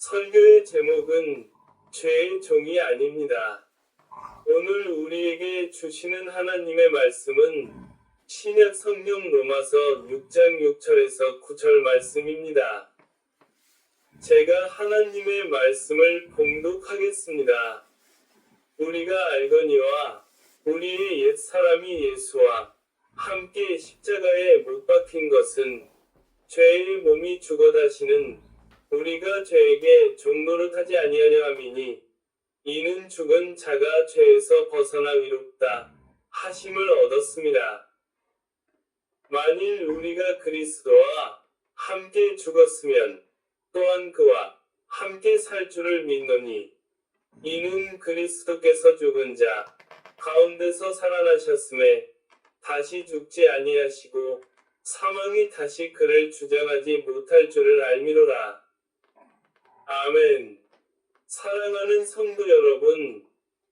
설교의 제목은 죄의 종이 아닙니다. 오늘 우리에게 주시는 하나님의 말씀은 신약 성경 로마서 6장 6절에서 9절 말씀입니다. 제가 하나님의 말씀을 봉독하겠습니다. 우리가 알거니와 우리의 옛 사람이 예수와 함께 십자가에 못 박힌 것은 죄의 몸이 죽어 다시는 우리가 죄에게 종노릇하지 아니하려 함이니 이는 죽은 자가 죄에서 벗어나 의롭다 하심을 얻었습니다. 만일 우리가 그리스도와 함께 죽었으면 또한 그와 함께 살 줄을 믿노니 이는 그리스도께서 죽은 자 가운데서 살아나셨음에 다시 죽지 아니하시고 사망이 다시 그를 주장하지 못할 줄을 알미로라. 아멘. 사랑하는 성도 여러분,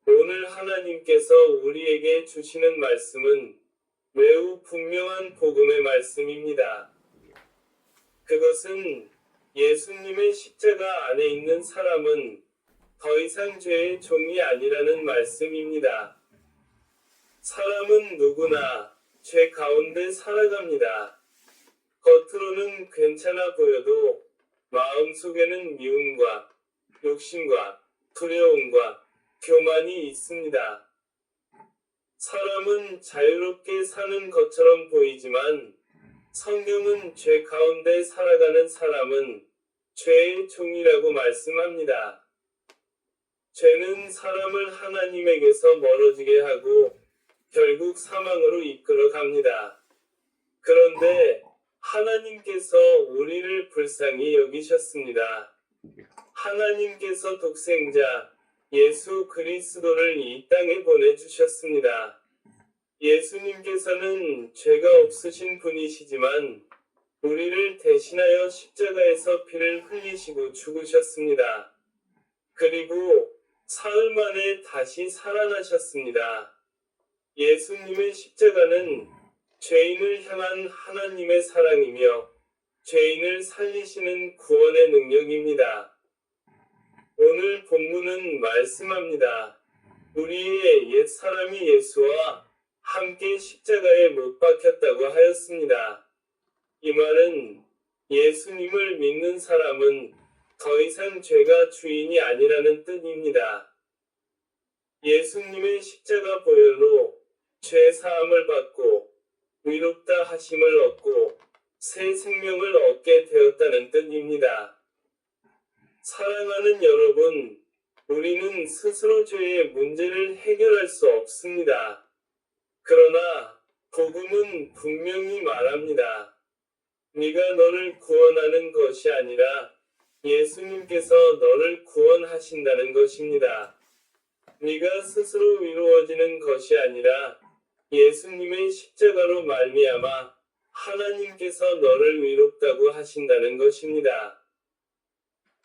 오늘 하나님께서 우리에게 주시는 말씀은 매우 분명한 복음의 말씀입니다. 그것은 예수님의 십자가 안에 있는 사람은 더 이상 죄의 종이 아니라는 말씀입니다. 사람은 누구나 죄 가운데 살아갑니다. 겉으로는 괜찮아 보여도 마음속에는 미움과 욕심과 두려움과 교만이 있습니다. 사람은 자유롭게 사는 것처럼 보이지만 성경은 죄 가운데 살아가는 사람은 죄의 종이라고 말씀합니다. 죄는 사람을 하나님에게서 멀어지게 하고 결국 사망으로 이끌어 갑니다. 그런데 하나님께서 우리를 불쌍히 여기셨습니다. 하나님께서 독생자 예수 그리스도를 이 땅에 보내주셨습니다. 예수님께서는 죄가 없으신 분이시지만 우리를 대신하여 십자가에서 피를 흘리시고 죽으셨습니다. 그리고 사흘 만에 다시 살아나셨습니다. 예수님의 십자가는 죄인을 향한 하나님의 사랑이며 죄인을 살리시는 구원의 능력입니다. 오늘 본문은 말씀합니다. 우리의 옛 사람이 예수와 함께 십자가에 못 박혔다고 하였습니다. 이 말은 예수님을 믿는 사람은 더 이상 죄가 주인이 아니라는 뜻입니다. 예수님의 십자가 보혈로 죄 사함을 받고 의롭다 하심을 얻고 새 생명을 얻게 되었다는 뜻입니다. 사랑하는 여러분, 우리는 스스로 죄의 문제를 해결할 수 없습니다. 그러나 복음은 분명히 말합니다. 네가 너를 구원하는 것이 아니라 예수님께서 너를 구원하신다는 것입니다. 네가 스스로 위로워지는 것이 아니라 예수님의 십자가로 말미암아 하나님께서 너를 위롭다고 하신다는 것입니다.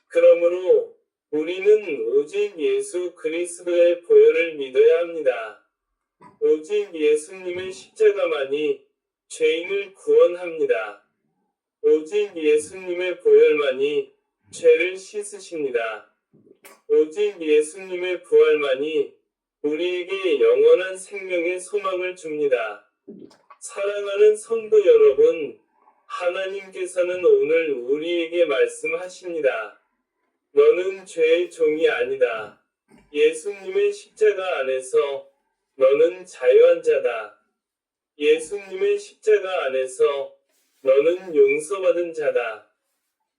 그러므로 우리는 오직 예수 그리스도의 보혈을 믿어야 합니다. 오직 예수님의 십자가만이 죄인을 구원합니다. 오직 예수님의 보혈만이 죄를 씻으십니다. 오직 예수님의 부활만이 우리에게 영원한 생명의 소망을 줍니다. 사랑하는 성도 여러분, 하나님께서는 오늘 우리에게 말씀하십니다. 너는 죄의 종이 아니다. 예수님의 십자가 안에서 너는 자유한 자다. 예수님의 십자가 안에서 너는 용서받은 자다.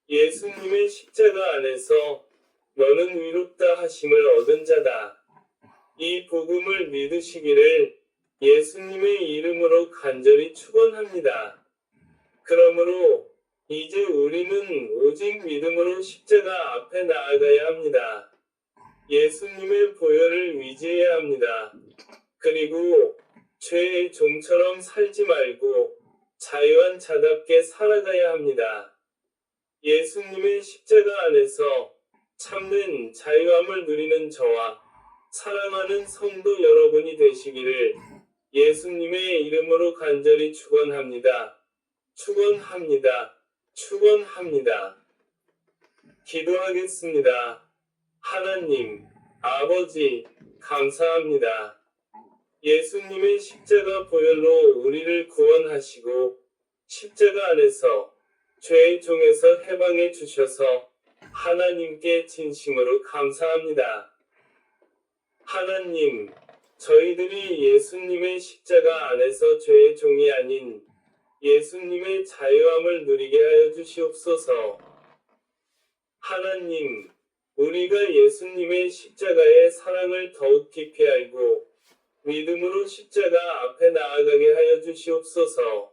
예수님의 십자가 안에서 너는 위롭다 하심을 얻은 자다. 이 복음을 믿으시기를 예수님의 이름으로 간절히 축원합니다. 그러므로 이제 우리는 오직 믿음으로 십자가 앞에 나아가야 합니다. 예수님의 보혈을 위지해야 합니다. 그리고 죄의 종처럼 살지 말고 자유한 자답게 살아가야 합니다. 예수님의 십자가 안에서 참된 자유함을 누리는 저와 사랑하는 성도 여러분이 되시기를 예수님의 이름으로 간절히 축원합니다. 축원합니다. 축원합니다. 기도하겠습니다. 하나님, 아버지, 감사합니다. 예수님의 십자가 보혈로 우리를 구원하시고 십자가 안에서 죄의 종에서 해방해 주셔서 하나님께 진심으로 감사합니다. 하나님, 저희들이 예수님의 십자가 안에서 죄의 종이 아닌 예수님의 자유함을 누리게 하여 주시옵소서. 하나님, 우리가 예수님의 십자가의 사랑을 더욱 깊이 알고 믿음으로 십자가 앞에 나아가게 하여 주시옵소서.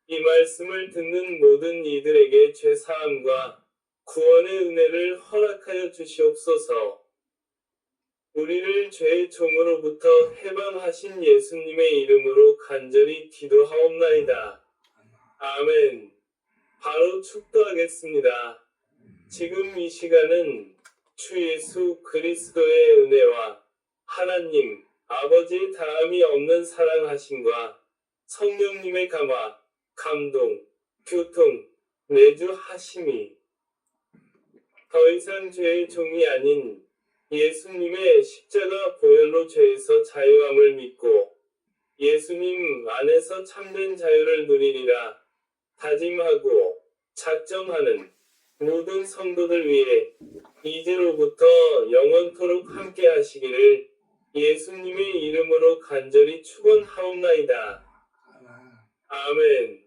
이 말씀을 듣는 모든 이들에게 죄사함과 구원의 은혜를 허락하여 주시옵소서. 우리를 죄의 종으로부터 해방하신 예수님의 이름으로 간절히 기도하옵나이다. 아멘. 바로 축도하겠습니다. 지금 이 시간은 주 예수 그리스도의 은혜와 하나님 아버지의 다함이 없는 사랑하심과 성령님의 감화, 감동, 교통, 내주하심이 더 이상 죄의 종이 아닌 예수님의 십자가 보혈로 죄에서 자유함을 믿고 예수님 안에서 참된 자유를 누리리라 다짐하고 작정하는 모든 성도들 위해 이제로부터 영원토록 함께 하시기를 예수님의 이름으로 간절히 축원하옵나이다. 아멘.